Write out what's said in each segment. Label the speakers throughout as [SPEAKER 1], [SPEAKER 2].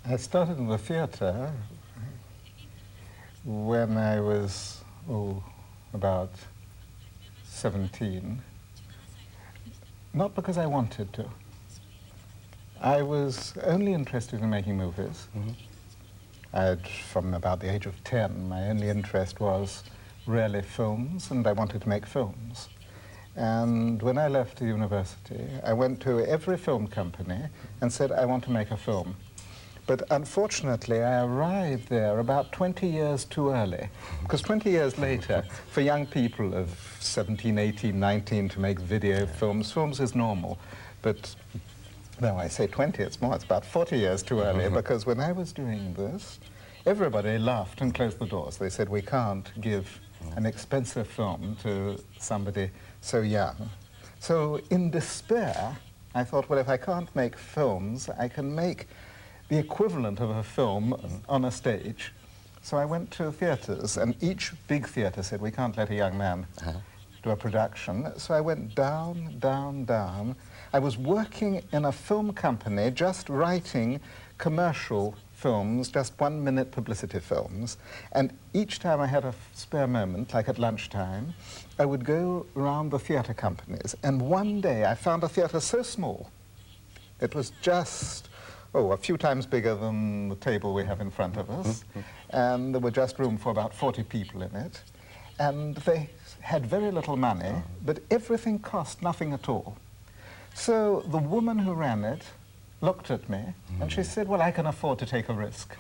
[SPEAKER 1] I started in the theatre when I was, about 17. Not because I wanted to. I was only interested in making movies. From about the age of 10, my only interest was really films, and I wanted to make films. And when I left the university, I went to every film company and said, I want to make a film. But unfortunately, I arrived there about 20 years too early, because 20 years later, for young people of 17, 18, 19 to make video films is normal. But no, I say 20, it's more, it's about 40 years too early, because when I was doing this, everybody laughed and closed the doors. They said, we can't give an expensive film to somebody so young. So in despair, I thought, well, if I can't make films, I can make the equivalent of a film on a stage. So I went to theatres, and each big theatre said, we can't let a young man do a production. So I went down, down, down. I was working in a film company, just writing commercial films, just 1-minute publicity films. And each time I had a spare moment, like at lunchtime, I would go around the theatre companies. And one day I found a theatre so small, it was just, a few times bigger than the table we have in front of us. And there were just room for about 40 people in it. And they had very little money, but everything cost nothing at all. So the woman who ran it looked at me, and she said, well, I can afford to take a risk.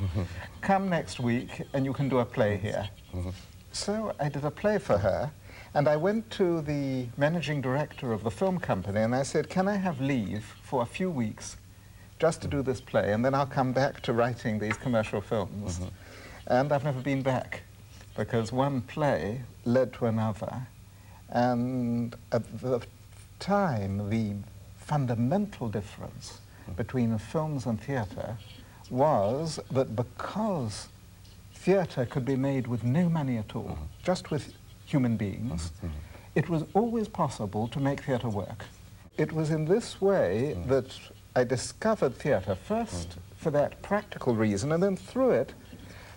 [SPEAKER 1] Come next week, and you can do a play here. So I did a play for her, and I went to the managing director of the film company, and I said, can I have leave for a few weeks just to do this play, and then I'll come back to writing these commercial films. And I've never been back, because one play led to another. And at the time, the fundamental difference between films and theatre was that because theatre could be made with no money at all, just with human beings, it was always possible to make theatre work. It was in this way that I discovered theatre, first for that practical reason, and then through it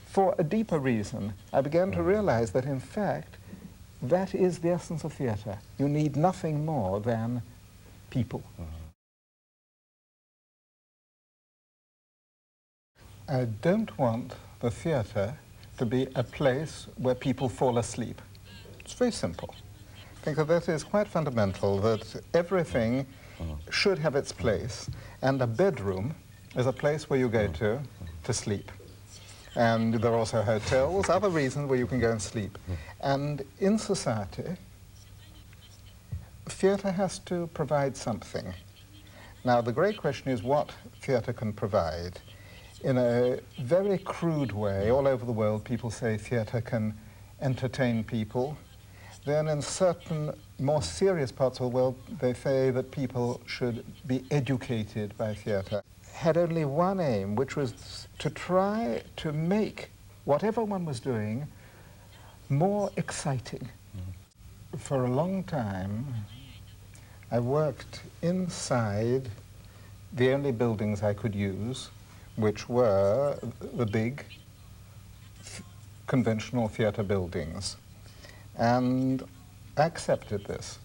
[SPEAKER 1] for a deeper reason. I began to realize that, in fact, that is the essence of theatre. You need nothing more than people. I don't want the theatre to be a place where people fall asleep. It's very simple. I think that is quite fundamental, that everything should have its place, and a bedroom is a place where you go to sleep. And there are also hotels, other reasons where you can go and sleep. And in society, theatre has to provide something. Now, the great question is what theatre can provide. In a very crude way, all over the world, people say theatre can entertain people. Then in certain more serious parts of the world, they say that people should be educated by theatre. Had only one aim, which was to try to make whatever one was doing more exciting. For a long time, I worked inside the only buildings I could use, which were the big conventional theatre buildings. And I accepted this.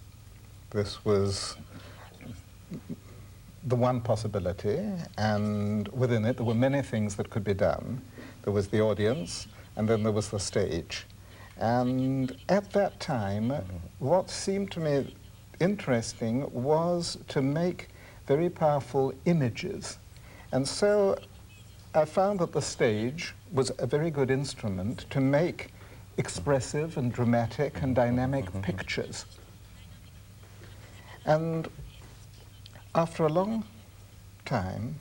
[SPEAKER 1] This was the one possibility, and within it there were many things that could be done. There was the audience, and then there was the stage. And at that time, what seemed to me interesting was to make very powerful images. And so I found that the stage was a very good instrument to make expressive and dramatic and dynamic pictures. And after a long time,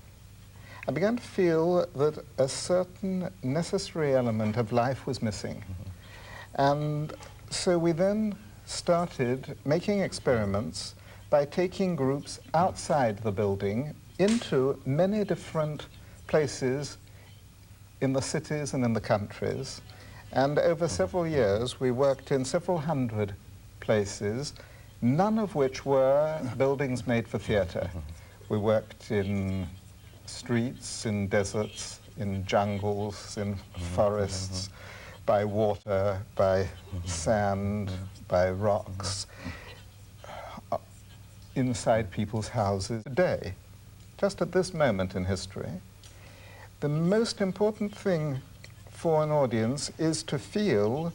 [SPEAKER 1] I began to feel that a certain necessary element of life was missing. And so we then started making experiments by taking groups outside the building into many different places in the cities and in the countries. And over several years, we worked in several hundred places, none of which were buildings made for theatre. We worked in streets, in deserts, in jungles, in forests, by water, by sand, by rocks, inside people's houses today. Just at this moment in history, the most important thing for an audience is to feel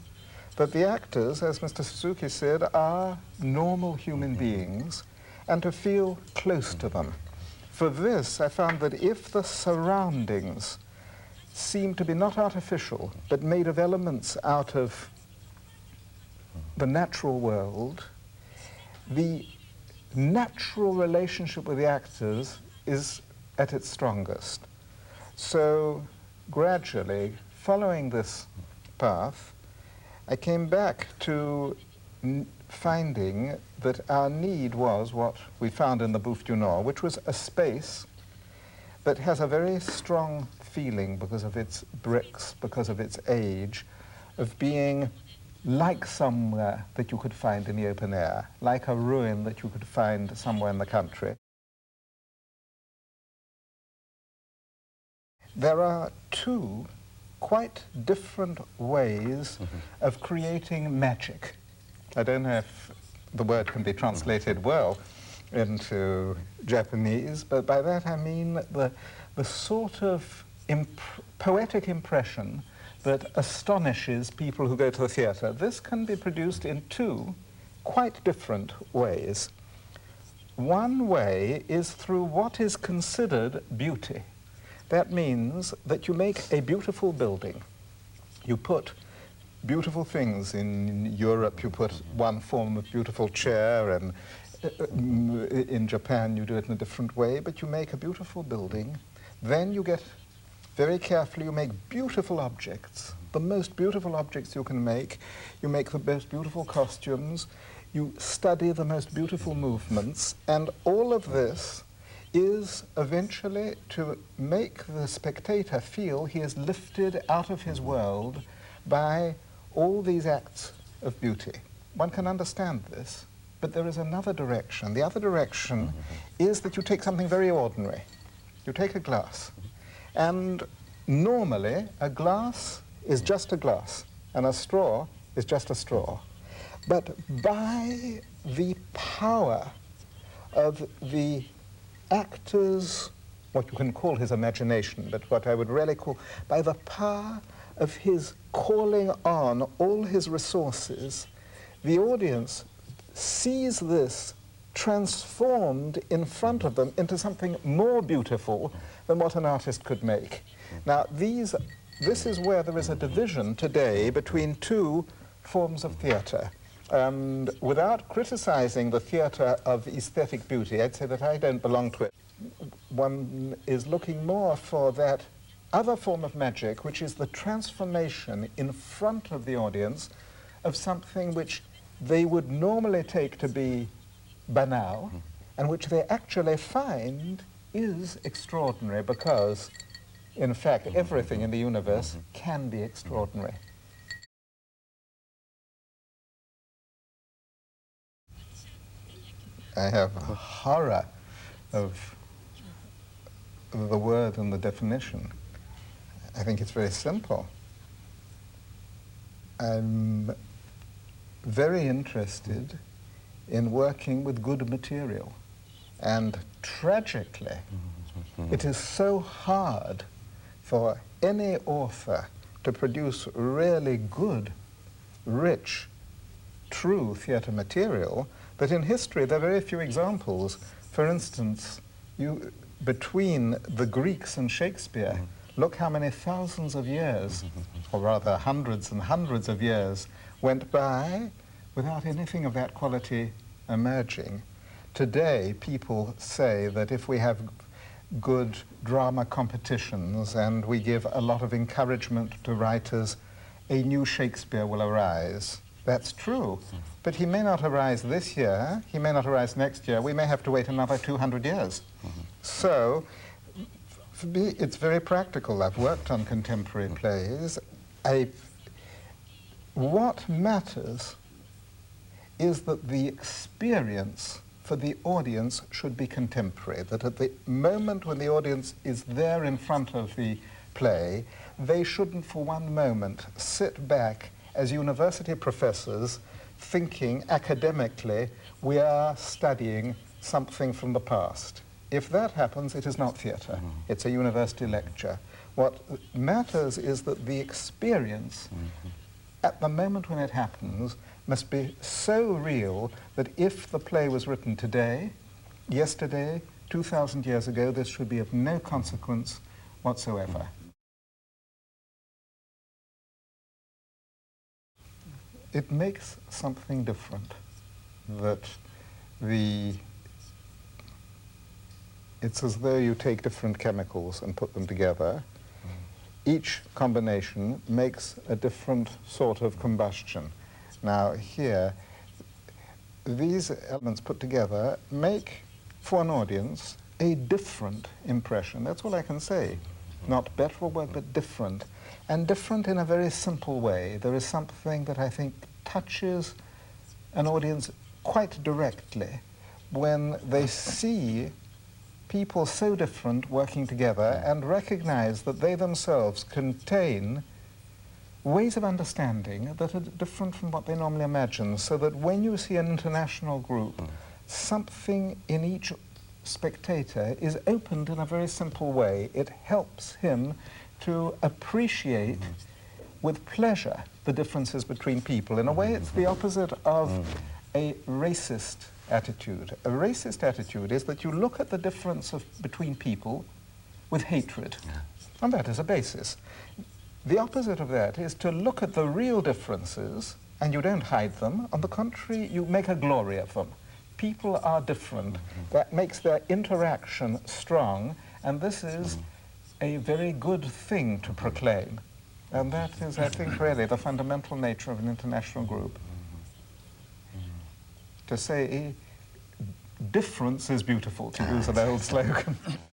[SPEAKER 1] that the actors, as Mr. Suzuki said, are normal human beings, and to feel close to them. For this, I found that if the surroundings seem to be not artificial, but made of elements out of the natural world, the natural relationship with the actors is at its strongest. So gradually, following this path, I came back to finding that our need was what we found in the Bouffe du Nord, which was a space that has a very strong feeling because of its bricks, because of its age, of being like somewhere that you could find in the open air, like a ruin that you could find somewhere in the country. There are two quite different ways of creating magic. I don't know if the word can be translated well into Japanese, but by that I mean the sort of poetic impression that astonishes people who go to the theatre. This can be produced in two quite different ways. One way is through what is considered beauty. That means that you make a beautiful building. You put beautiful things. In Europe, you put one form of beautiful chair, and in Japan, you do it in a different way, but you make a beautiful building. Then you get very carefully, you make beautiful objects, the most beautiful objects you can make. You make the most beautiful costumes. You study the most beautiful movements, and all of this is eventually to make the spectator feel he is lifted out of his world by all these acts of beauty. One can understand this, but there is another direction. The other direction is that you take something very ordinary. You take a glass, and normally a glass is just a glass, and a straw is just a straw. But by the power of the actor's, what you can call his imagination, but what I would really call, by the power of his calling on all his resources, the audience sees this transformed in front of them into something more beautiful than what an artist could make. Now, this is where there is a division today between two forms of theatre. And without criticizing the theatre of aesthetic beauty, I'd say that I don't belong to it. One is looking more for that other form of magic, which is the transformation in front of the audience of something which they would normally take to be banal, and which they actually find is extraordinary, because, in fact, everything in the universe can be extraordinary. I have a horror of the word and the definition. I think it's very simple. I'm very interested in working with good material. And tragically, it is so hard for any author to produce really good, rich, true theatre material, but in history there are very few examples. For instance, between the Greeks and Shakespeare, look how many thousands of years, or rather hundreds and hundreds of years, went by without anything of that quality emerging. Today, people say that if we have good drama competitions and we give a lot of encouragement to writers, a new Shakespeare will arise. That's true, but he may not arise this year, he may not arise next year, we may have to wait another 200 years. So, for me, it's very practical. I've worked on contemporary plays. What matters is that the experience for the audience should be contemporary, that at the moment when the audience is there in front of the play, they shouldn't for one moment sit back as university professors thinking academically we are studying something from the past. If that happens, it is not theatre. It's a university lecture. What matters is that the experience at the moment when it happens must be so real that if the play was written today, yesterday, 2,000 years ago, this should be of no consequence whatsoever. It makes something different that it's as though you take different chemicals and put them together. Each combination makes a different sort of combustion. Now here, these elements put together make, for an audience, a different impression. That's all I can say. Not better or worse, but different. And different in a very simple way. There is something that I think touches an audience quite directly when they see people so different working together and recognize that they themselves contain ways of understanding that are different from what they normally imagine, so that when you see an international group, something in each spectator is opened in a very simple way. It helps him to appreciate with pleasure the differences between people. In a way, it's the opposite of a racist attitude. A racist attitude is that you look at the difference between people with hatred, and that is a basis. The opposite of that is to look at the real differences, and you don't hide them. On the contrary, you make a glory of them. People are different. That makes their interaction strong, and this is a very good thing to proclaim. And that is, I think, really the fundamental nature of an international group. To say, difference is beautiful, to use an old slogan.